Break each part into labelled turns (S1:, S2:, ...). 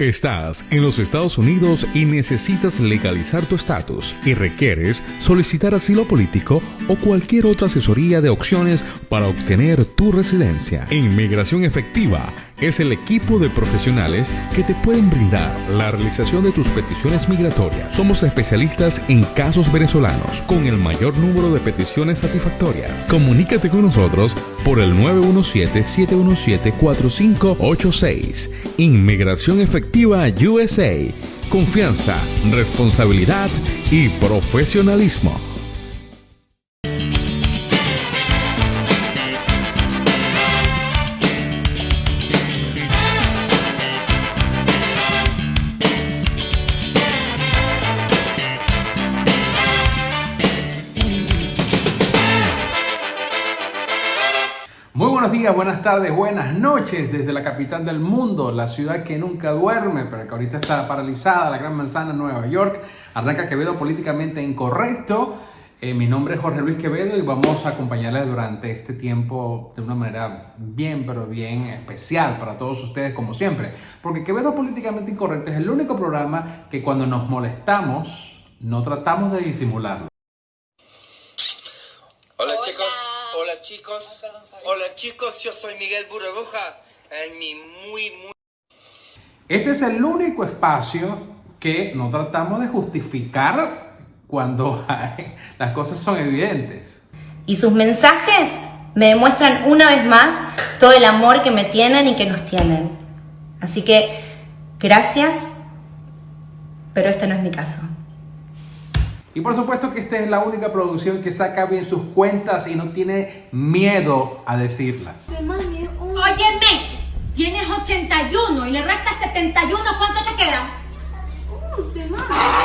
S1: Estás en los Estados Unidos y necesitas legalizar tu estatus y requieres solicitar asilo político o cualquier otra asesoría de opciones para obtener tu residencia. Inmigración Efectiva es el equipo de profesionales que te pueden brindar la realización de tus peticiones migratorias. Somos especialistas en casos venezolanos con el mayor número de peticiones satisfactorias. Comunícate con nosotros por el 917-717-4586. Inmigración Efectiva USA. Confianza, responsabilidad y profesionalismo.
S2: Muy buenos días, buenas tardes, buenas noches desde la capital del mundo, la ciudad que nunca duerme, pero que ahorita está paralizada, la Gran Manzana, Nueva York. Arranca Quevedo Políticamente Incorrecto. Mi nombre es Jorge Luis Quevedo y vamos a acompañarles durante este tiempo de una manera bien, pero bien especial para todos ustedes, como siempre. Porque Quevedo Políticamente Incorrecto es el único programa que cuando nos molestamos, no tratamos de disimularlo.
S3: Hola chicos. Hola chicos. Hola chicos, yo soy Miguel Burbuja en mi muy...
S2: Este es el único espacio que no tratamos de justificar cuando las cosas son evidentes.
S4: Y sus mensajes me demuestran una vez más todo el amor que me tienen y que nos tienen. Así que, gracias, pero este no es mi caso.
S2: Y por supuesto que esta es la única producción que saca bien sus cuentas y no tiene miedo a decirlas.
S5: Óyeme, tienes 81 y le restas 71, ¿cuánto te queda?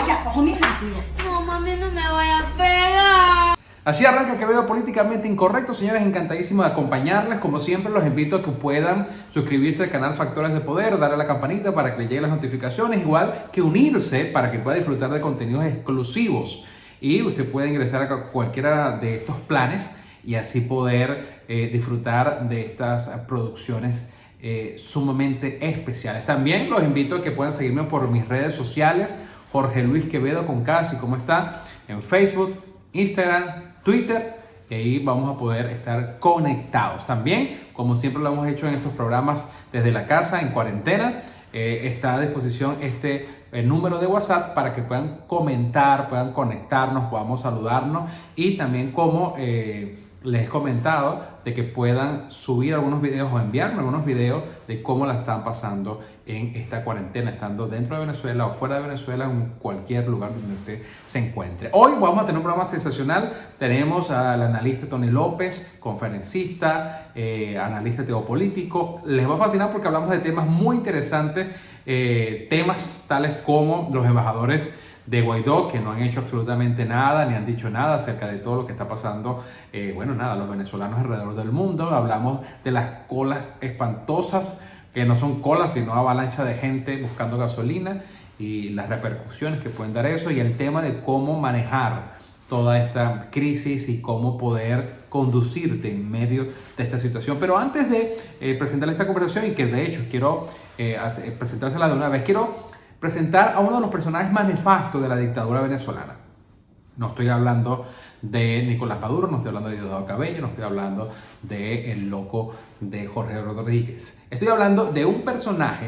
S5: Ya, cojo mi rápido.
S6: No, mami, no me vaya a pegar.
S2: Así arranca Quevedo Políticamente Incorrecto. Señores, encantadísimo de acompañarles. Como siempre, los invito a que puedan suscribirse al canal Factores de Poder, darle a la campanita para que le lleguen las notificaciones, igual que unirse para que pueda disfrutar de contenidos exclusivos. Y usted puede ingresar a cualquiera de estos planes y así poder disfrutar de estas producciones sumamente especiales. También los invito a que puedan seguirme por mis redes sociales, Jorge Luis Quevedo con K, así como está, en Facebook, Instagram, Twitter, y ahí vamos a poder estar conectados. También, como siempre lo hemos hecho en estos programas desde la casa, en cuarentena, está a disposición el número de WhatsApp para que puedan comentar, puedan conectarnos, podamos saludarnos y también como les he comentado de que puedan subir algunos videos o enviarme algunos videos de cómo la están pasando en esta cuarentena, estando dentro de Venezuela o fuera de Venezuela, en cualquier lugar donde usted se encuentre. Hoy vamos a tener un programa sensacional. Tenemos al analista Tony López, conferencista, analista teopolítico. Les va a fascinar porque hablamos de temas muy interesantes, temas tales como los embajadores de Guaidó, que no han hecho absolutamente nada, ni han dicho nada acerca de todo lo que está pasando, los venezolanos alrededor del mundo. Hablamos de las colas espantosas, que no son colas, sino avalancha de gente buscando gasolina y las repercusiones que pueden dar eso, y el tema de cómo manejar toda esta crisis y cómo poder conducirte en medio de esta situación. Pero antes de presentarle esta conversación, y que de hecho quiero presentársela de una vez, quiero presentar a uno de los personajes más nefastos de la dictadura venezolana. No estoy hablando de Nicolás Maduro, no estoy hablando de Diosdado Cabello, no estoy hablando del loco de Jorge Rodríguez. Estoy hablando de un personaje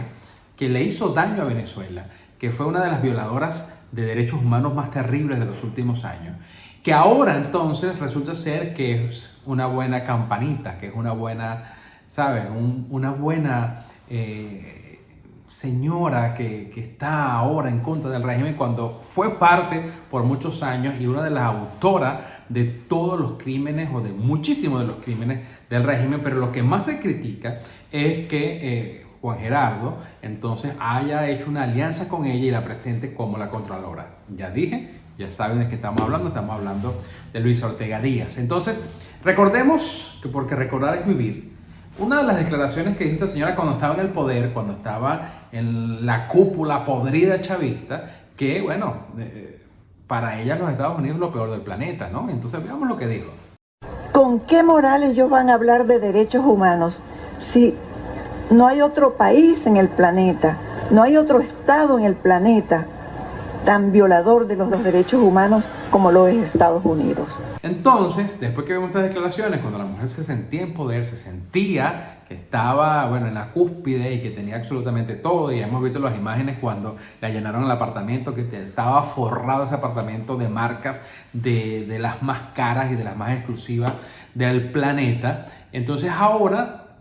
S2: que le hizo daño a Venezuela, que fue una de las violadoras de derechos humanos más terribles de los últimos años, que ahora entonces resulta ser que es una buena campanita, que es una buena, ¿sabes? Una buena señora que está ahora en contra del régimen, cuando fue parte por muchos años y una de las autoras de todos los crímenes o de muchísimos de los crímenes del régimen. Pero lo que más se critica es que Juan Gerardo entonces haya hecho una alianza con ella y la presente como la Contralora. Ya dije, ya saben de qué estamos hablando de Luisa Ortega Díaz. Entonces, recordemos que porque recordar es vivir. Una de las declaraciones que hizo esta señora cuando estaba en el poder, cuando estaba en la cúpula podrida chavista, que bueno, para ella los Estados Unidos es lo peor del planeta, ¿no? Entonces veamos lo que dijo.
S7: ¿Con qué moral ellos van a hablar de derechos humanos si no hay otro país en el planeta No hay otro Estado en el planeta tan violador de los derechos humanos como lo es Estados Unidos.
S2: Entonces, después que vemos estas declaraciones, cuando la mujer se sentía en poder, se sentía que estaba, bueno, en la cúspide y que tenía absolutamente todo, y hemos visto las imágenes cuando le allanaron el apartamento, que estaba forrado ese apartamento de marcas de las más caras y de las más exclusivas del planeta. Entonces ahora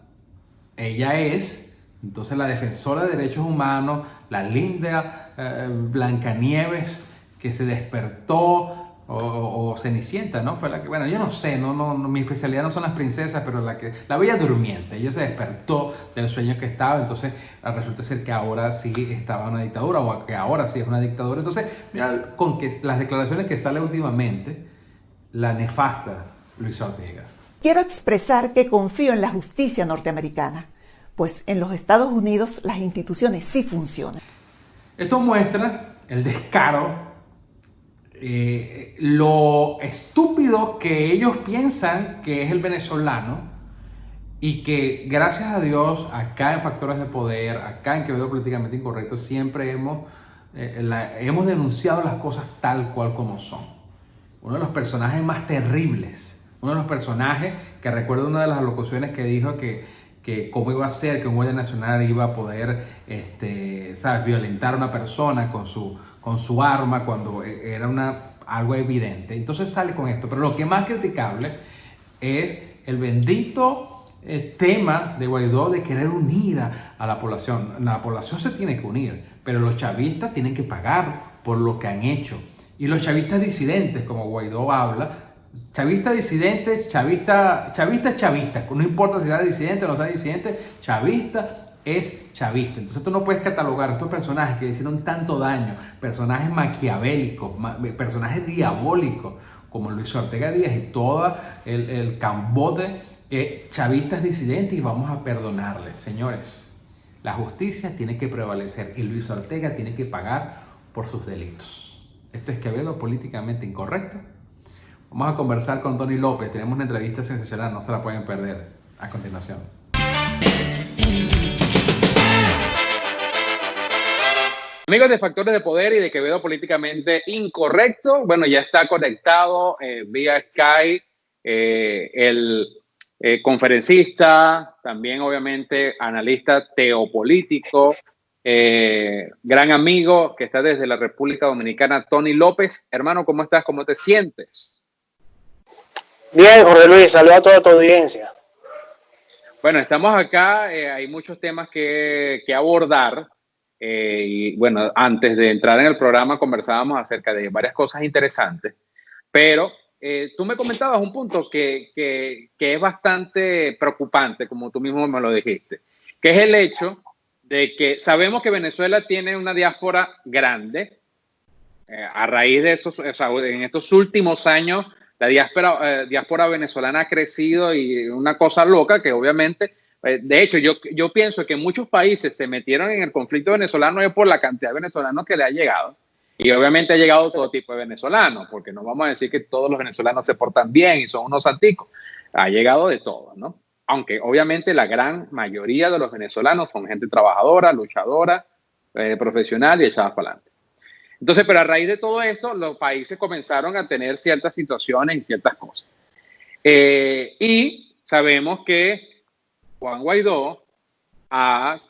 S2: ella es entonces la defensora de derechos humanos, la linda Blancanieves que se despertó, o Cenicienta, ¿no? Fue la que, bueno, yo no sé, mi especialidad no son las princesas, pero la Bella Durmiente, ella se despertó del sueño que estaba. Entonces resulta ser que ahora sí estaba en una dictadura, o que ahora sí es una dictadura. Entonces, mira, con que las declaraciones que sale últimamente, la nefasta Luisa Ortega.
S8: Quiero expresar que confío en la justicia norteamericana, pues en los Estados Unidos las instituciones sí funcionan.
S2: Esto muestra el descaro, lo estúpido que ellos piensan que es el venezolano, y que gracias a Dios acá en Factores de Poder, acá en Quevedo Políticamente Incorrecto, siempre hemos denunciado las cosas tal cual como son. Uno de los personajes más terribles, uno de los personajes que recuerdo una de las alocuciones que dijo que cómo iba a ser que un guardia nacional iba a poder ¿sabes?, violentar a una persona con su arma cuando era algo evidente. Entonces sale con esto. Pero lo que más criticable es el bendito tema de Guaidó de querer unir a la población. La población se tiene que unir, pero los chavistas tienen que pagar por lo que han hecho. Y los chavistas disidentes, como Guaidó habla, chavista disidente, chavista es chavista, no importa si sea disidente o no sea disidente, chavista es chavista. Entonces tú no puedes catalogar a estos personajes que hicieron tanto daño, personajes maquiavélicos, personajes diabólicos como Luis Ortega Díaz y todo el cambote, chavistas disidentes, y vamos a perdonarles. Señores, la justicia tiene que prevalecer y Luis Ortega tiene que pagar por sus delitos. Esto es Quevedo Políticamente Incorrecto. Vamos a conversar con Tony López. Tenemos una entrevista sensacional, no se la pueden perder. A continuación. Amigos de Factores de Poder y de Quevedo Políticamente Incorrecto, bueno, ya está conectado vía Skype el conferencista, también obviamente analista teopolítico, gran amigo que está desde la República Dominicana, Tony López. Hermano, ¿cómo estás? ¿Cómo te sientes?
S9: Bien, Jorge Luis, saludos a toda tu audiencia.
S2: Bueno, estamos acá, hay muchos temas que abordar, y bueno, antes de entrar en el programa conversábamos acerca de varias cosas interesantes, pero tú me comentabas un punto que es bastante preocupante, como tú mismo me lo dijiste, que es el hecho de que sabemos que Venezuela tiene una diáspora grande, a raíz de estos, o sea, en estos últimos años, la diáspora venezolana ha crecido, y una cosa loca que obviamente, de hecho, yo pienso que muchos países se metieron en el conflicto venezolano es por la cantidad de venezolanos que le ha llegado. Y obviamente ha llegado todo tipo de venezolanos, porque no vamos a decir que todos los venezolanos se portan bien y son unos santicos. Ha llegado de todo, ¿no? Aunque obviamente la gran mayoría de los venezolanos son gente trabajadora, luchadora, profesional y echadas para adelante. Entonces, pero a raíz de todo esto, los países comenzaron a tener ciertas situaciones y ciertas cosas. Y sabemos que Juan Guaidó ha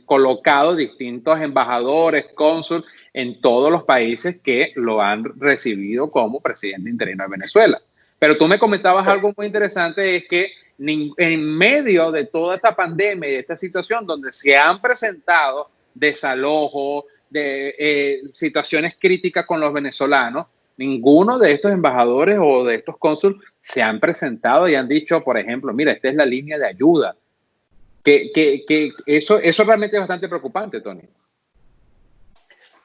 S2: colocado distintos embajadores, cónsul en todos los países que lo han recibido como presidente interino de Venezuela. Pero tú me comentabas algo muy interesante, es que en medio de toda esta pandemia y de esta situación donde se han presentado desalojos, de situaciones críticas con los venezolanos, ninguno de estos embajadores o de estos cónsules se han presentado y han dicho, por ejemplo, mira, esta es la línea de ayuda. Eso realmente es bastante preocupante, Tony.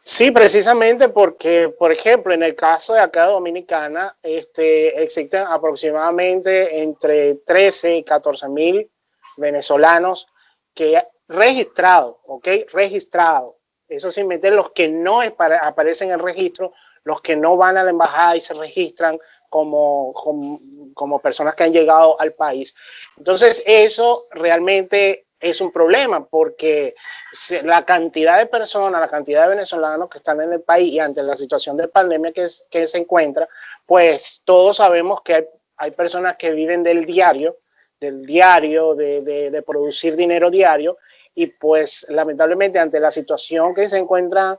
S9: Sí, precisamente porque, por ejemplo, en el caso de acá de Dominicana, existen aproximadamente entre 13 y 14 mil venezolanos que registrados, ¿ok? Registrados. Eso sin meter los que no aparecen en el registro, los que no van a la embajada y se registran como personas que han llegado al país. Entonces, eso realmente es un problema porque la cantidad de personas, la cantidad de venezolanos que están en el país y ante la situación de pandemia que se encuentra, pues todos sabemos que hay personas que viven del diario, de producir dinero diario, y pues lamentablemente ante la situación que se encuentran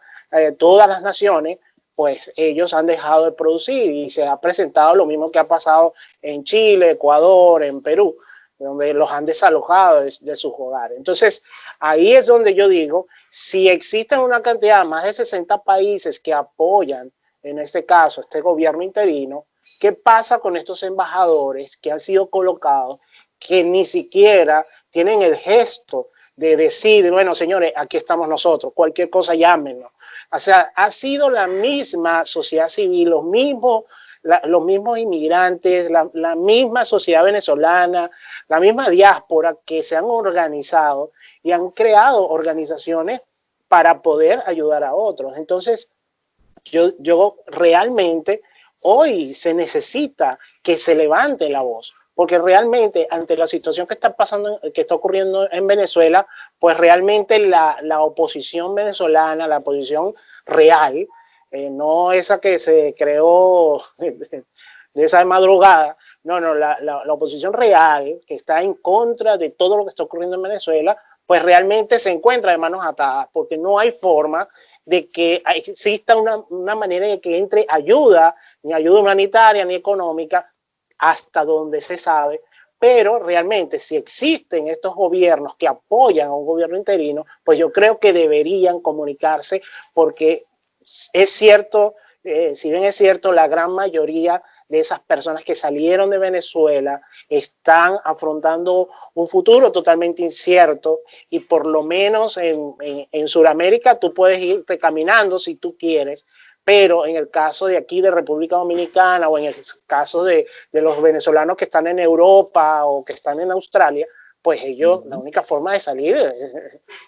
S9: todas las naciones, pues ellos han dejado de producir y se ha presentado lo mismo que ha pasado en Chile, Ecuador, en Perú, donde los han desalojado de sus hogares. Entonces, ahí es donde yo digo, si existen una cantidad, más de 60 países que apoyan, en este caso, este gobierno interino, ¿qué pasa con estos embajadores que han sido colocados, que ni siquiera tienen el gesto de decir, bueno, señores, aquí estamos nosotros, cualquier cosa llámenos? O sea, ha sido la misma sociedad civil, los mismos inmigrantes, la misma sociedad venezolana, la misma diáspora que se han organizado y han creado organizaciones para poder ayudar a otros. Entonces, yo realmente hoy se necesita que se levante la voz, porque realmente ante la situación que está pasando, que está ocurriendo en Venezuela, pues realmente la oposición venezolana, la oposición real, no esa que se creó de esa de madrugada, no, la oposición real que está en contra de todo lo que está ocurriendo en Venezuela, pues realmente se encuentra de manos atadas, porque no hay forma de que exista una manera de que entre ayuda, ni ayuda humanitaria, ni económica, hasta donde se sabe. Pero realmente si existen estos gobiernos que apoyan a un gobierno interino, pues yo creo que deberían comunicarse, porque es cierto, si bien es cierto, la gran mayoría de esas personas que salieron de Venezuela están afrontando un futuro totalmente incierto, y por lo menos en Sudamérica tú puedes irte caminando si tú quieres, pero en el caso de aquí de República Dominicana, o en el caso de los venezolanos que están en Europa o que están en Australia, pues ellos, la única forma de salir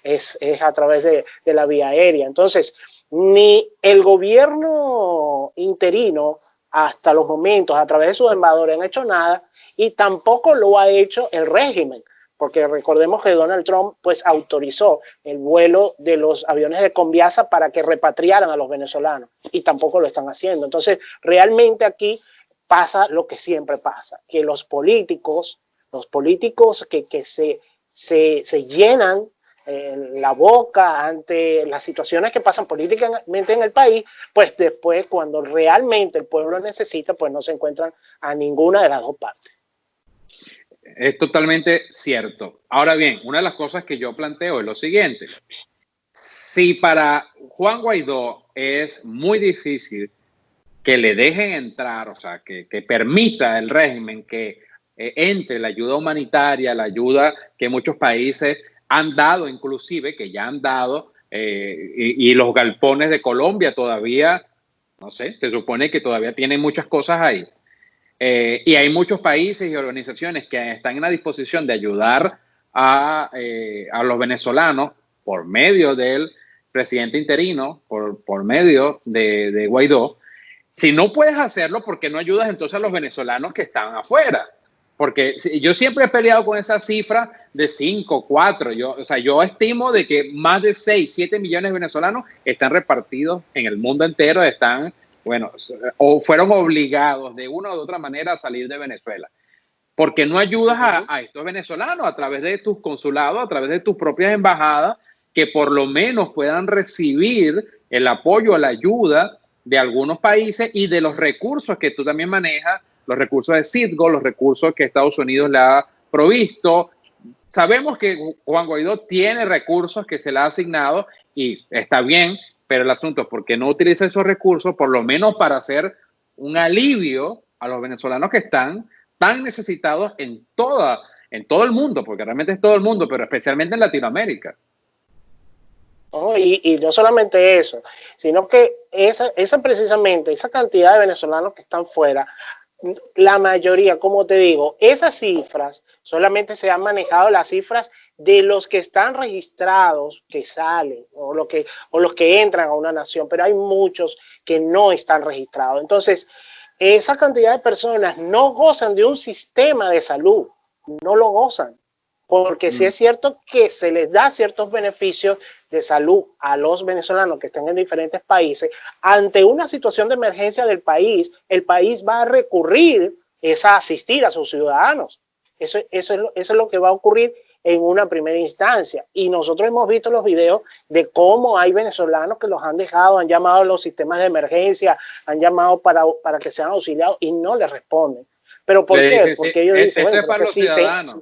S9: es a través de la vía aérea. Entonces, ni el gobierno interino hasta los momentos, a través de sus embajadores, han hecho nada, y tampoco lo ha hecho el régimen, porque recordemos que Donald Trump pues autorizó el vuelo de los aviones de Conviasa para que repatriaran a los venezolanos, y tampoco lo están haciendo. Entonces, realmente aquí pasa lo que siempre pasa, que los políticos que se llenan la boca ante las situaciones que pasan políticamente en el país, pues después cuando realmente el pueblo necesita, pues no se encuentran a ninguna de las dos partes.
S10: Es totalmente cierto. Ahora bien, una de las cosas que yo planteo es lo siguiente. Si para Juan Guaidó es muy difícil que le dejen entrar, o sea, que permita el régimen que entre la ayuda humanitaria, la ayuda que muchos países han dado, inclusive, que ya han dado, y los galpones de Colombia todavía, no sé, se supone que todavía tienen muchas cosas ahí. Y hay muchos países y organizaciones que están en la disposición de ayudar a los venezolanos por medio del presidente interino, por medio de Guaidó. Si no puedes hacerlo, ¿por qué no ayudas entonces a los venezolanos que están afuera? Porque yo siempre he peleado con esa cifra de 5, 4. Yo estimo de que más de 6, 7 millones de venezolanos están repartidos en el mundo entero, bueno, o fueron obligados de una u otra manera a salir de Venezuela. ¿Por qué no ayudas a estos venezolanos a través de tus consulados, a través de tus propias embajadas, que por lo menos puedan recibir el apoyo, la ayuda de algunos países y de los recursos que tú también manejas, los recursos de Citgo, los recursos que Estados Unidos le ha provisto? Sabemos que Juan Guaidó tiene recursos que se le ha asignado y está bien, pero el asunto es por qué no utiliza esos recursos, por lo menos para hacer un alivio a los venezolanos que están tan necesitados en todo el mundo, porque realmente es todo el mundo, pero especialmente en Latinoamérica.
S9: Oh, y no solamente eso, sino que precisamente esa cantidad de venezolanos que están fuera, la mayoría, como te digo, esas cifras solamente se han manejado las cifras de los que están registrados, que salen, o los que entran a una nación, pero hay muchos que no están registrados. Entonces, esa cantidad de personas no gozan de un sistema de salud, no lo gozan. porque sí es cierto que se les da ciertos beneficios de salud a los venezolanos que están en diferentes países. Ante una situación de emergencia del país, el país va a recurrir a asistir a sus ciudadanos. Eso es lo que va a ocurrir en una primera instancia. Y nosotros hemos visto los videos de cómo hay venezolanos que los han dejado, han llamado a los sistemas de emergencia, han llamado para que sean auxiliados y no les responden. ¿Pero por qué? Porque ellos dicen, bueno,
S10: es para los ciudadanos.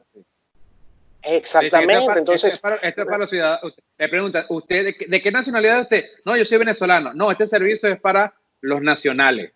S9: Exactamente. Entonces,
S10: esto es para los ciudadanos. Le preguntan, ¿usted de qué nacionalidad es usted? No, yo soy venezolano. No, este servicio es para los nacionales.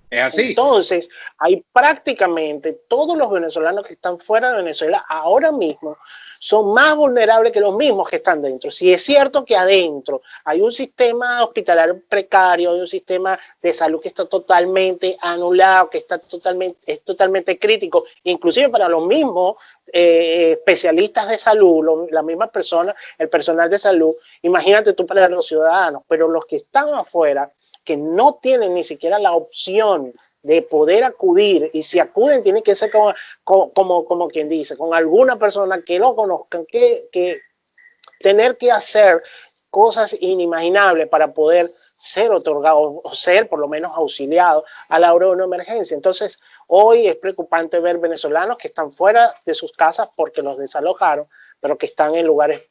S10: Es así.
S9: Entonces, hay prácticamente todos los venezolanos que están fuera de Venezuela ahora mismo son más vulnerables que los mismos que están dentro. Si es cierto que adentro hay un sistema hospitalario precario, hay un sistema de salud que está totalmente anulado, que es totalmente crítico, inclusive para los mismos especialistas de salud, la misma persona, el personal de salud, imagínate tú para los ciudadanos, pero los que están afuera, que no tienen ni siquiera la opción de poder acudir, y si acuden tiene que ser como quien dice, con alguna persona que lo conozcan, que tener que hacer cosas inimaginables para poder ser otorgado o ser por lo menos auxiliado a la hora de una emergencia. Entonces, hoy es preocupante ver venezolanos que están fuera de sus casas porque los desalojaron, pero que están en lugares,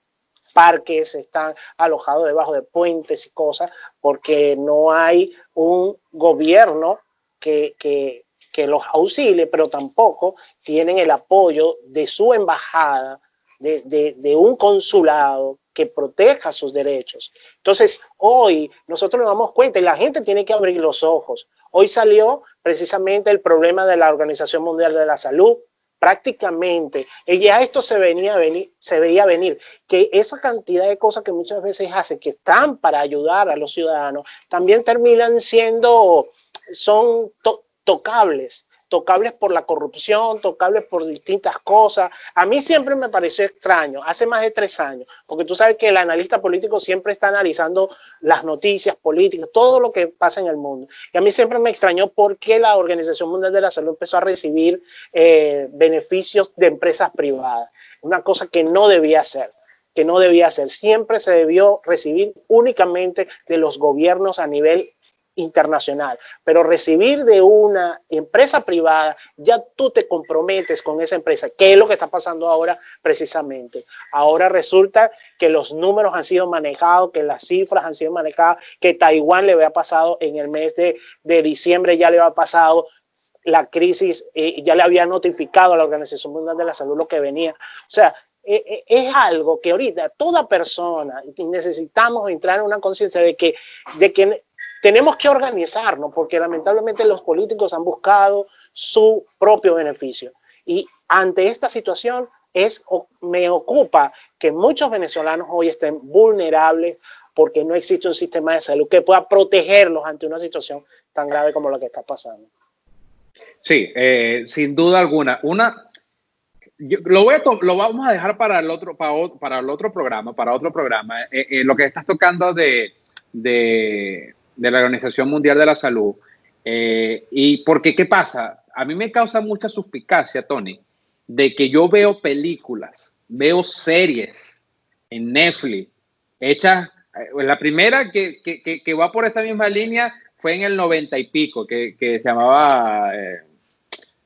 S9: parques, están alojados debajo de puentes y cosas, porque no hay un gobierno que los auxilie, pero tampoco tienen el apoyo de su embajada, de un consulado que proteja sus derechos. Entonces, hoy nosotros nos damos cuenta y la gente tiene que abrir los ojos. Hoy salió precisamente el problema de la Organización Mundial de la Salud. Prácticamente, ya esto se veía venir, que esa cantidad de cosas que muchas veces hacen, que están para ayudar a los ciudadanos, también terminan son tocables por la corrupción, tocables por distintas cosas. A mí siempre me pareció extraño, hace más de 3 años, porque tú sabes que el analista político siempre está analizando las noticias políticas, todo lo que pasa en el mundo. Y a mí siempre me extrañó por qué la Organización Mundial de la Salud empezó a recibir beneficios de empresas privadas, una cosa que no debía ser. Siempre se debió recibir únicamente de los gobiernos a nivel internacional, pero recibir de una empresa privada, ya tú te comprometes con esa empresa, que es lo que está pasando ahora precisamente. Ahora resulta que los números han sido manejados, que las cifras han sido manejadas, que Taiwán le había pasado en el mes de diciembre, ya le había pasado la crisis, ya le había notificado a la Organización Mundial de la Salud lo que venía. O sea, es algo que ahorita toda persona, necesitamos entrar en una conciencia de que tenemos que organizarnos, porque lamentablemente los políticos han buscado su propio beneficio. Y ante esta situación me ocupa que muchos venezolanos hoy estén vulnerables porque no existe un sistema de salud que pueda protegerlos ante una situación tan grave como la que está pasando.
S10: Sí, sin duda alguna. Lo vamos a dejar para el otro programa. Lo que estás tocando de la Organización Mundial de la Salud. Y porque, ¿qué pasa? A mí me causa mucha suspicacia, Tony, de que yo veo películas, veo series en Netflix hechas. La primera que va por esta misma línea fue en el 90 y pico, que se llamaba,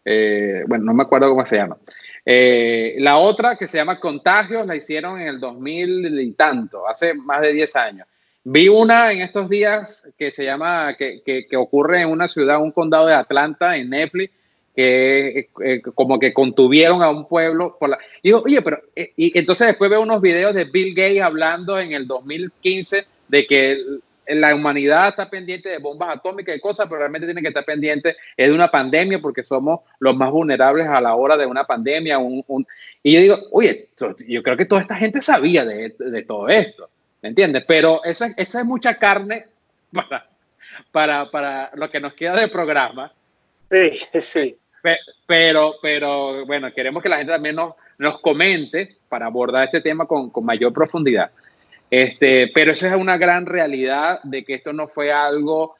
S10: bueno, no me acuerdo cómo se llama. La otra, que se llama Contagios, la hicieron en el 2000 y tanto, hace más de 10 años. Vi una en estos días que se llama, que ocurre en una ciudad, un condado de Atlanta, en Netflix, que como que contuvieron a un pueblo. Y digo, oye, pero... Y entonces después veo unos videos de Bill Gates hablando en el 2015 de que la humanidad está pendiente de bombas atómicas y cosas, pero realmente tiene que estar pendiente de una pandemia porque somos los más vulnerables a la hora de una pandemia. Y yo digo, oye, yo creo que toda esta gente sabía de todo esto. ¿Me entiendes? Pero esa es mucha carne para lo que nos queda de programa.
S9: Sí, sí.
S10: Pero bueno, queremos que la gente también nos comente para abordar este tema con mayor profundidad. Pero esa es una gran realidad de que esto no fue algo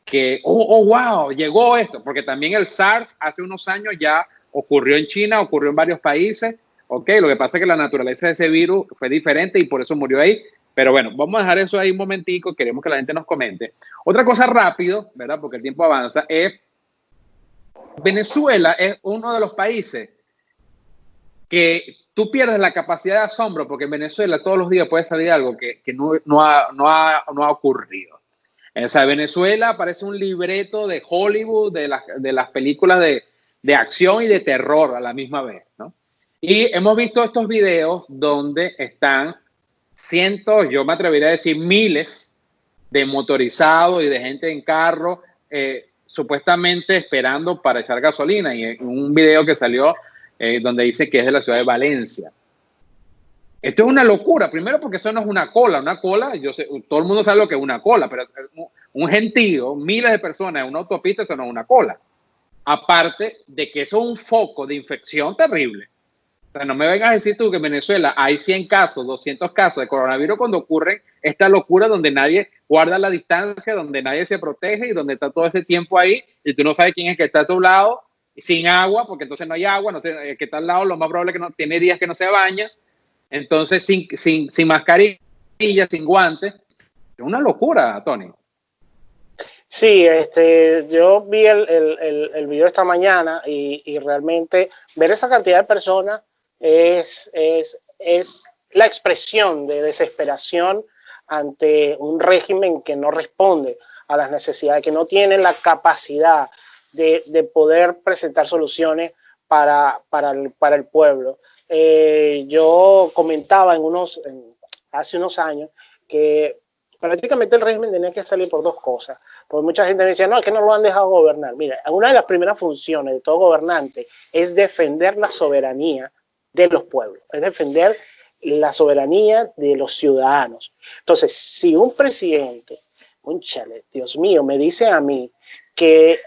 S10: que, wow, llegó esto. Porque también el SARS hace unos años ya ocurrió en China, ocurrió en varios países, Ok, lo que pasa es que la naturaleza de ese virus fue diferente y por eso murió ahí. Pero bueno, vamos a dejar eso ahí un momentico, queremos que la gente nos comente. Otra cosa rápido, ¿verdad? Porque el tiempo avanza, es Venezuela es uno de los países que tú pierdes la capacidad de asombro, porque en Venezuela todos los días puede salir algo que no ha ocurrido. O sea, Venezuela parece un libreto de Hollywood, de las películas de acción y de terror a la misma vez, ¿no? Y hemos visto estos videos donde están cientos, yo me atrevería a decir miles de motorizados y de gente en carro, supuestamente esperando para echar gasolina. Y en un video que salió donde dice que es de la ciudad de Valencia. Esto es una locura, primero porque eso no es una cola, yo sé, todo el mundo sabe lo que es una cola, pero un gentío, miles de personas en una autopista, eso no es una cola. Aparte de que eso es un foco de infección terrible. O sea, no me vengas a decir tú que en Venezuela hay 100 casos, 200 casos de coronavirus cuando ocurre esta locura donde nadie guarda la distancia, donde nadie se protege y donde está todo ese tiempo ahí y tú no sabes quién es que está a tu lado, sin agua, porque entonces no hay agua, el que está al lado lo más probable es que no tiene días que no se baña, entonces sin mascarilla, sin guantes. Es una locura, Tony.
S9: Sí, yo vi el video esta mañana y realmente ver esa cantidad de personas es la expresión de desesperación ante un régimen que no responde a las necesidades, que no tiene la capacidad de poder presentar soluciones para el pueblo. Yo comentaba hace unos años que prácticamente el régimen tenía que salir por dos cosas. Porque mucha gente me decía, no, es que no lo han dejado gobernar. Mira, una de las primeras funciones de todo gobernante es defender la soberanía de los pueblos, es defender la soberanía de los ciudadanos. Entonces, si un presidente, Dios mío, me dice a mí que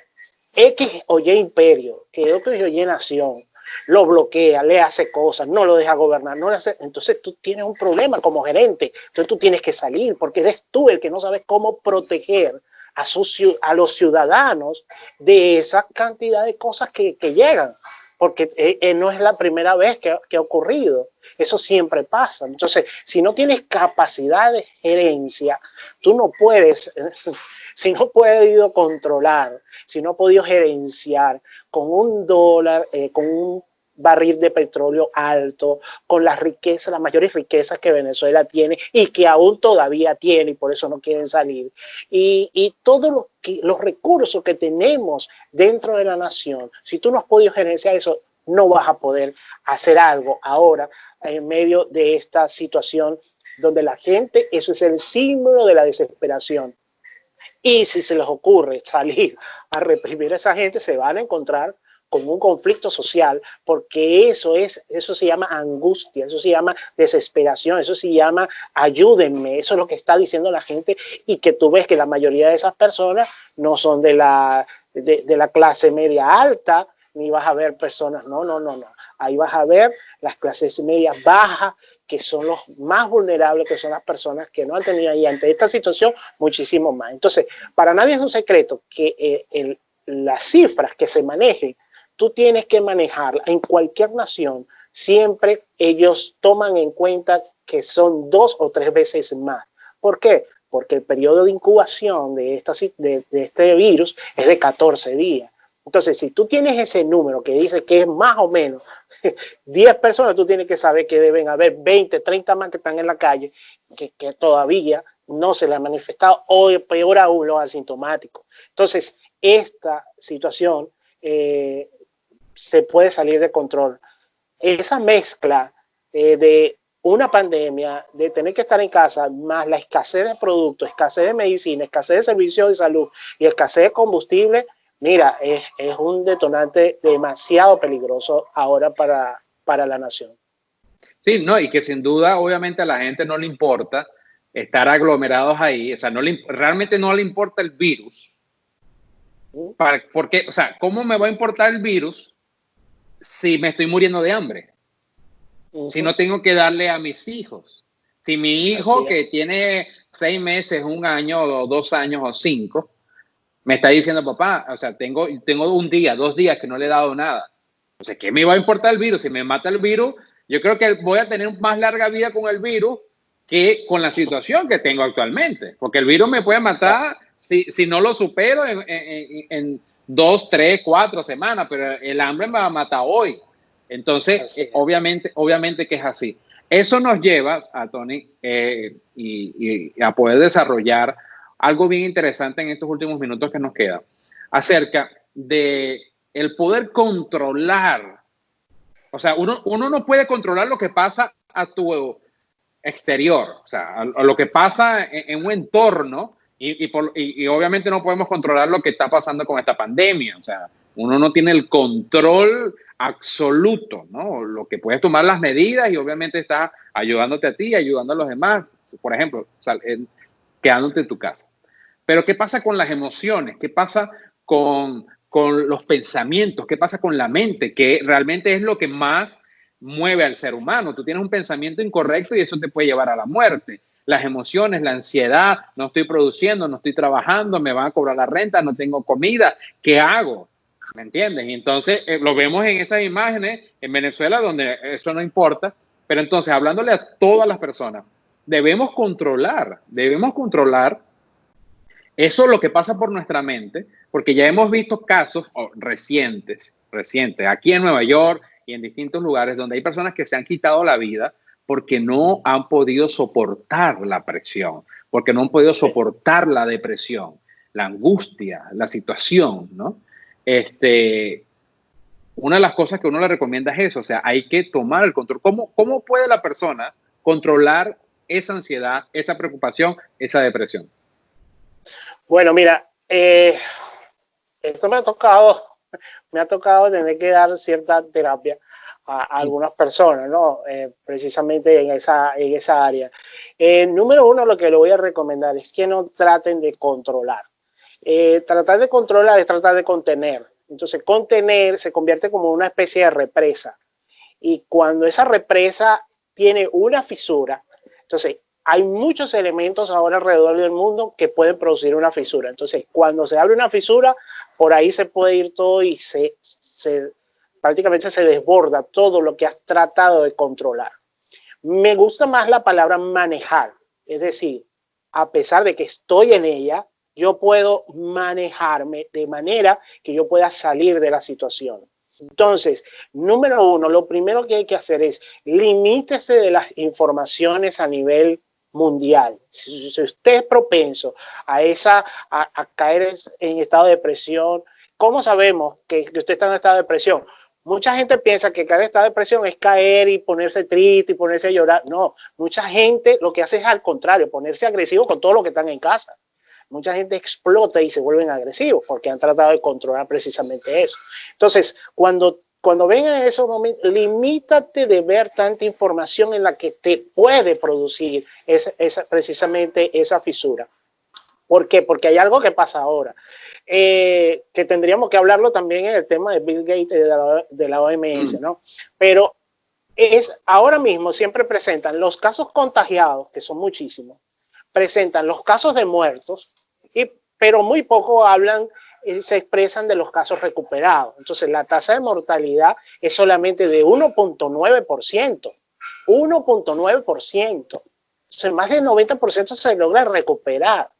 S9: X o Y imperio, que X o Y nación, lo bloquea, le hace cosas, no lo deja gobernar, no le hace, entonces tú tienes un problema como gerente, entonces tú tienes que salir porque eres tú el que no sabes cómo proteger a los ciudadanos de esa cantidad de cosas que llegan, porque no es la primera vez que ha ocurrido, eso siempre pasa. Entonces, si no tienes capacidad de gerencia, tú no puedes, si no puedes podido controlar, si no has podido gerenciar con un dólar, con un barril de petróleo alto, con las riquezas, las mayores riquezas que Venezuela tiene y que aún todavía tiene y por eso no quieren salir. Y todos los recursos que tenemos dentro de la nación, si tú no has podido gerenciar eso, no vas a poder hacer algo ahora en medio de esta situación donde la gente, eso es el símbolo de la desesperación. Y si se les ocurre salir a reprimir a esa gente, se van a encontrar con un conflicto social, porque eso se llama angustia, eso se llama desesperación, eso se llama ayúdenme, eso es lo que está diciendo la gente, y que tú ves que la mayoría de esas personas no son de la clase media alta, ni vas a ver personas, no, ahí vas a ver las clases medias bajas, que son los más vulnerables, que son las personas que no han tenido ahí ante esta situación muchísimo más. Entonces, para nadie es un secreto que las cifras que se manejen, tú tienes que manejarlas en cualquier nación, siempre ellos toman en cuenta que son 2 o 3 veces más. ¿Por qué? Porque el periodo de incubación de este virus es de 14 días. Entonces, si tú tienes ese número que dice que es más o menos 10 personas, tú tienes que saber que deben haber 20, 30 más que están en la calle, que todavía no se le ha manifestado, o peor aún, los asintomáticos. Entonces, esta situación se puede salir de control. Esa mezcla de una pandemia, de tener que estar en casa, más la escasez de productos, escasez de medicina, escasez de servicios de salud y escasez de combustible, mira, es un detonante demasiado peligroso ahora para la nación.
S10: Sí, no, y que sin duda, obviamente, a la gente no le importa estar aglomerados ahí, o sea, realmente no le importa el virus. Porque, o sea, ¿cómo me va a importar el virus si me estoy muriendo de hambre? Si no tengo que darle a mis hijos. Si mi hijo que tiene 6 meses, 1 año, o 2 años, o 5, me está diciendo, papá, o sea, tengo 1 día, 2 días que no le he dado nada. O sea, ¿qué me va a importar el virus? Si me mata el virus, Yo creo que voy a tener más larga vida con el virus que con la situación que tengo actualmente, porque el virus me puede matar si no lo supero en 2, 3, 4 semanas, pero el hambre me va a matar hoy. Entonces, obviamente que es así. Eso nos lleva a Tony y a poder desarrollar algo bien interesante en estos últimos minutos que nos quedan, acerca de el poder controlar. O sea, uno no puede controlar lo que pasa a tu exterior, o sea, a lo que pasa en un entorno, y obviamente no podemos controlar lo que está pasando con esta pandemia. O sea, uno no tiene el control absoluto, ¿no? Lo que puedes tomar las medidas y obviamente está ayudándote a ti, ayudando a los demás, por ejemplo, quedándote en tu casa. Pero ¿qué pasa con las emociones? ¿Qué pasa con los pensamientos? ¿Qué pasa con la mente? Que realmente es lo que más mueve al ser humano. Tú tienes un pensamiento incorrecto y eso te puede llevar a la muerte. Las emociones, la ansiedad, no estoy produciendo, no estoy trabajando, me van a cobrar la renta, no tengo comida, ¿qué hago? ¿Me entiendes? Y entonces lo vemos en esas imágenes en Venezuela donde eso no importa, pero entonces hablándole a todas las personas, debemos controlar eso, lo que pasa por nuestra mente, porque ya hemos visto casos recientes, aquí en Nueva York y en distintos lugares donde hay personas que se han quitado la vida porque no han podido soportar la presión, porque no han podido soportar la depresión, la angustia, la situación, ¿no? Una de las cosas que uno le recomienda es eso, o sea, hay que tomar el control. ¿Cómo puede la persona controlar esa ansiedad, esa preocupación, esa depresión?
S9: Bueno, mira, esto me ha tocado tener que dar cierta terapia a algunas personas, ¿no? Precisamente en esa área. Número uno, lo que le voy a recomendar es que no traten de controlar. Tratar de controlar es tratar de contener. Entonces, contener se convierte como una especie de represa. Y cuando esa represa tiene una fisura, entonces hay muchos elementos ahora alrededor del mundo que pueden producir una fisura. Entonces, cuando se abre una fisura, por ahí se puede ir todo y prácticamente se desborda todo lo que has tratado de controlar. Me gusta más la palabra manejar. Es decir, a pesar de que estoy en ella, yo puedo manejarme de manera que yo pueda salir de la situación. Entonces, número uno, lo primero que hay que hacer es limítese de las informaciones a nivel mundial. Si usted es propenso a caer en estado de depresión, ¿cómo sabemos que usted está en estado de depresión? Mucha gente piensa que caer en estado de depresión es caer y ponerse triste y ponerse a llorar. No, mucha gente lo que hace es al contrario, ponerse agresivo con todo lo que están en casa. Mucha gente explota y se vuelven agresivos porque han tratado de controlar precisamente eso. Entonces, cuando vengan esos momentos, limítate de ver tanta información en la que te puede producir precisamente esa fisura. ¿Por qué? Porque hay algo que pasa ahora, que tendríamos que hablarlo también en el tema de Bill Gates y de la OMS, ¿no? Pero ahora mismo siempre presentan los casos contagiados, que son muchísimos, presentan los casos de muertos, pero muy poco se expresan de los casos recuperados. Entonces, la tasa de mortalidad es solamente de 1.9%. 1.9%. Entonces, más del 90% se logra recuperar.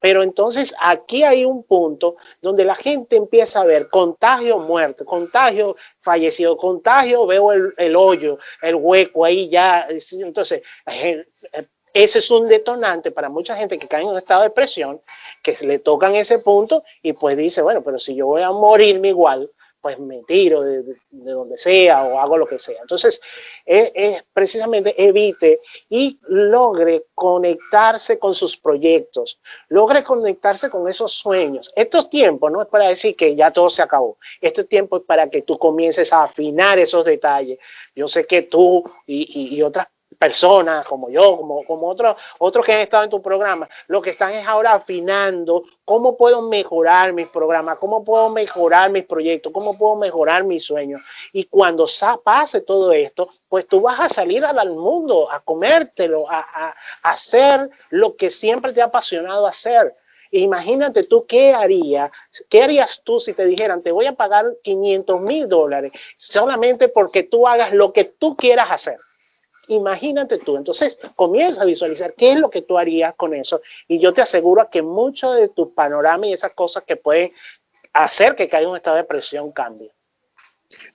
S9: Pero entonces, aquí hay un punto donde la gente empieza a ver contagio, muerte, contagio, fallecido, contagio, veo el hoyo, el hueco ahí ya. Entonces, ese es un detonante para mucha gente que cae en un estado de depresión, que se le tocan ese punto y pues dice, bueno, pero si yo voy a morirme igual, pues me tiro de donde sea o hago lo que sea. Entonces, precisamente evite y logre conectarse con sus proyectos, logre conectarse con esos sueños. Estos tiempos no es para decir que ya todo se acabó. Este tiempo es para que tú comiences a afinar esos detalles. Yo sé que tú y otras personas como yo, como otros que han estado en tu programa, lo que están es ahora afinando cómo puedo mejorar mis programas, cómo puedo mejorar mis proyectos, cómo puedo mejorar mis sueños. Y cuando pase todo esto, pues tú vas a salir al mundo, a comértelo, a hacer lo que siempre te ha apasionado hacer. Imagínate tú qué harías tú si te dijeran, te voy a pagar $500,000 solamente porque tú hagas lo que tú quieras hacer. Imagínate tú. Entonces comienza a visualizar qué es lo que tú harías con eso, y yo te aseguro que mucho de tu panorama y esas cosas que pueden hacer que caiga en un estado de presión cambie.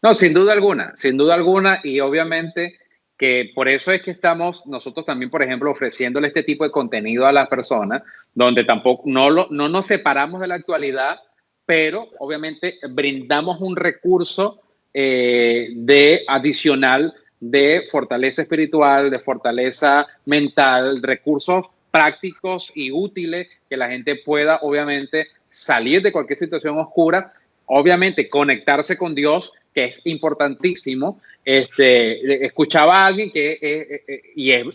S10: No, sin duda alguna, y obviamente que por eso es que estamos nosotros también, por ejemplo, ofreciéndole este tipo de contenido a las personas, donde tampoco no nos separamos de la actualidad, pero obviamente brindamos un recurso adicional de fortaleza espiritual, de fortaleza mental, recursos prácticos y útiles que la gente pueda obviamente salir de cualquier situación oscura, obviamente conectarse con Dios, que es importantísimo. Escuchaba a alguien y es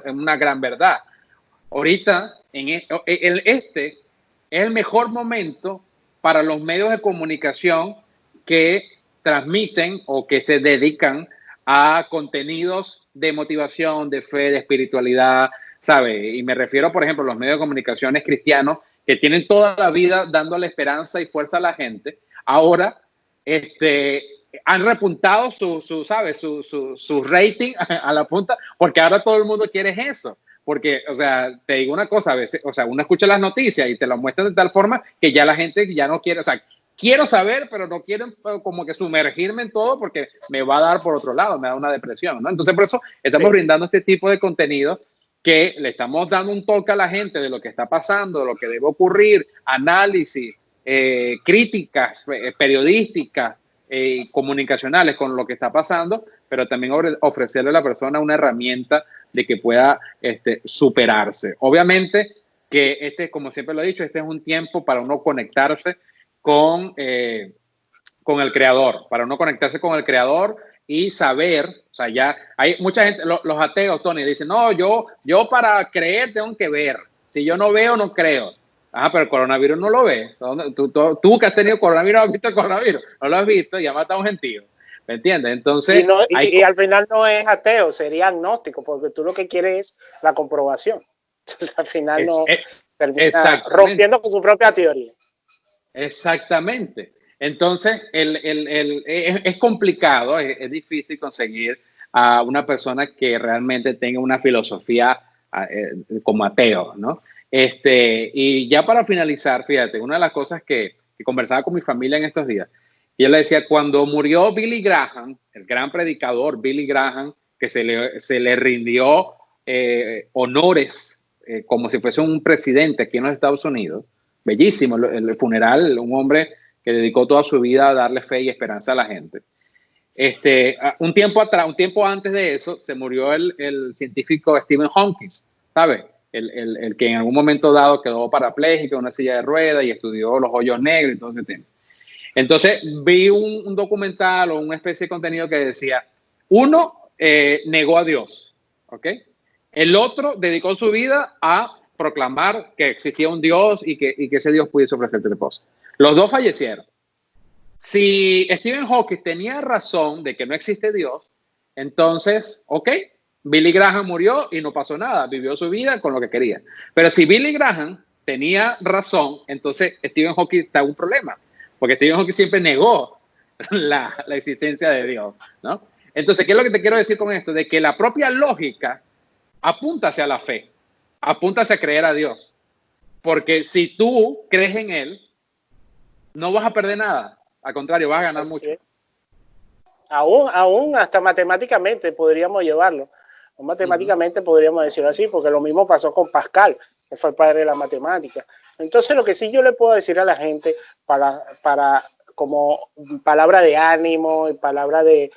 S10: una gran verdad. Ahorita, este es el mejor momento para los medios de comunicación que transmiten o que se dedican a contenidos de motivación, de fe, de espiritualidad, ¿sabe? Y me refiero, por ejemplo, a los medios de comunicaciones cristianos que tienen toda la vida dándole esperanza y fuerza a la gente. Ahora, han repuntado su rating a la punta, porque ahora todo el mundo quiere eso. Porque, o sea, te digo una cosa, a veces, o sea, uno escucha las noticias y te las muestran de tal forma que ya la gente ya no quiere, o sea, quiero saber, pero no quieren como que sumergirme en todo porque me va a dar por otro lado, me da una depresión, ¿no? Entonces, por eso estamos brindando este tipo de contenido que le estamos dando un toque a la gente de lo que está pasando, de lo que debe ocurrir, análisis, críticas periodísticas, comunicacionales con lo que está pasando, pero también ofrecerle a la persona una herramienta de que pueda superarse. Obviamente que como siempre lo he dicho, este es un tiempo para uno conectarse con el Creador, y saber, o sea, ya hay mucha gente, los ateos, Tony, dicen, no, yo para creer tengo que ver, si yo no veo, no creo. Ajá, pero el coronavirus no lo ves. Tú que has tenido coronavirus, ¿has visto el coronavirus? No lo has visto y ha matado a un gentío. ¿Me entiendes? Entonces...
S9: Y al final no es ateo, sería agnóstico, porque tú lo que quieres es la comprobación. Entonces al final termina rompiendo con su propia teoría.
S10: Exactamente. Entonces es complicado, es difícil conseguir a una persona que realmente tenga una filosofía como ateo, ¿no? Y ya para finalizar, fíjate, una de las cosas que conversaba con mi familia en estos días, y yo le decía, cuando murió Billy Graham, el gran predicador Billy Graham, que se le rindió honores como si fuese un presidente aquí en los Estados Unidos, bellísimo el funeral, un hombre que dedicó toda su vida a darle fe y esperanza a la gente. Un tiempo antes de eso, se murió el científico Stephen Hawking, ¿sabes? El que en algún momento dado quedó parapléjico en una silla de ruedas y estudió los hoyos negros y todo ese tema. Entonces vi un documental o una especie de contenido que decía, uno negó a Dios, ¿ok? El otro dedicó su vida a proclamar que existía un Dios y que ese Dios pudiese ofrecerte cosas. Los dos fallecieron. Si Stephen Hawking tenía razón de que no existe Dios, entonces, ok, Billy Graham murió y no pasó nada, vivió su vida con lo que quería. Pero si Billy Graham tenía razón, entonces Stephen Hawking está en un problema, porque Stephen Hawking siempre negó la existencia de Dios, ¿no? Entonces, ¿qué es lo que te quiero decir con esto? De que la propia lógica apunta hacia la fe, apunta hacia creer a Dios, porque si tú crees en Él, no vas a perder nada, al contrario, vas a ganar mucho.
S9: Aún hasta matemáticamente podríamos llevarlo. Matemáticamente podríamos decirlo así, porque lo mismo pasó con Pascal, que fue el padre de la matemática. Entonces, lo que sí yo le puedo decir a la gente como palabra de ánimo y palabra de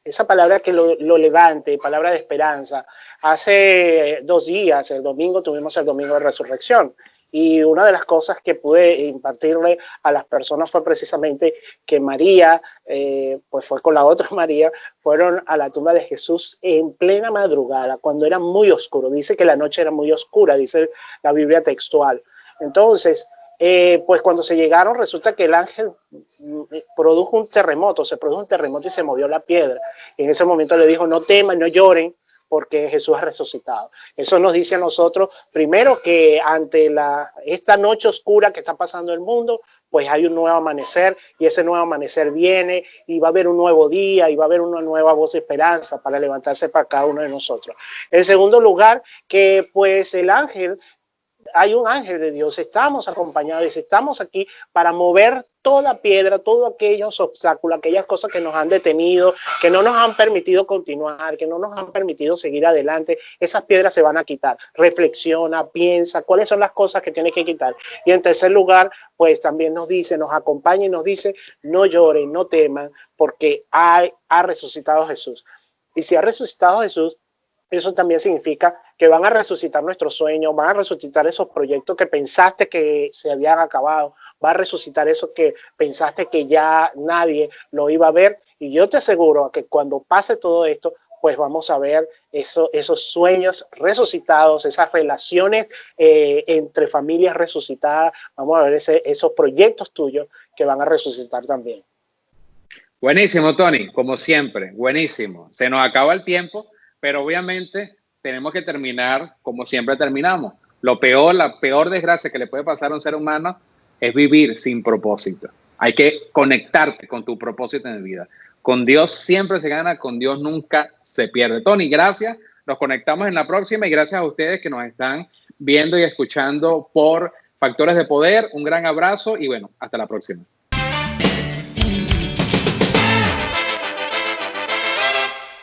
S9: esa palabra que lo levante, palabra de esperanza. Hace 2 días, el domingo, tuvimos el domingo de resurrección. Y una de las cosas que pude impartirle a las personas fue precisamente que María, pues fue con la otra María, fueron a la tumba de Jesús en plena madrugada, cuando era muy oscuro. Dice que la noche era muy oscura, dice la Biblia textual. Entonces, pues cuando se llegaron, resulta que el ángel se produjo un terremoto y se movió la piedra. Y en ese momento le dijo, no teman, no lloren, porque Jesús ha resucitado. Eso nos dice a nosotros, primero, que ante esta noche oscura que está pasando el mundo, pues hay un nuevo amanecer, y ese nuevo amanecer viene, y va a haber un nuevo día, y va a haber una nueva voz de esperanza para levantarse para cada uno de nosotros. En segundo lugar, que pues hay un ángel de Dios, estamos acompañados y estamos aquí para mover toda piedra, todos aquellos obstáculos, aquellas cosas que nos han detenido, que no nos han permitido continuar, que no nos han permitido seguir adelante. Esas piedras se van a quitar. Reflexiona, piensa cuáles son las cosas que tienes que quitar. Y en tercer lugar, pues también nos acompaña y nos dice, no lloren, no teman, porque ha resucitado Jesús. Y si ha resucitado Jesús, eso también significa que van a resucitar nuestros sueños, van a resucitar esos proyectos que pensaste que se habían acabado, va a resucitar eso que pensaste que ya nadie lo iba a ver. Y yo te aseguro que cuando pase todo esto, pues vamos a ver esos sueños resucitados, esas relaciones entre familias resucitadas, vamos a ver esos proyectos tuyos que van a resucitar también.
S10: Buenísimo, Tony, como siempre, buenísimo. Se nos acaba el tiempo, pero obviamente tenemos que terminar como siempre terminamos. La peor desgracia que le puede pasar a un ser humano es vivir sin propósito. Hay que conectarte con tu propósito en la vida. Con Dios siempre se gana, con Dios nunca se pierde. Tony, gracias. Nos conectamos en la próxima y gracias a ustedes que nos están viendo y escuchando por Factores de Poder. Un gran abrazo y bueno, hasta la próxima.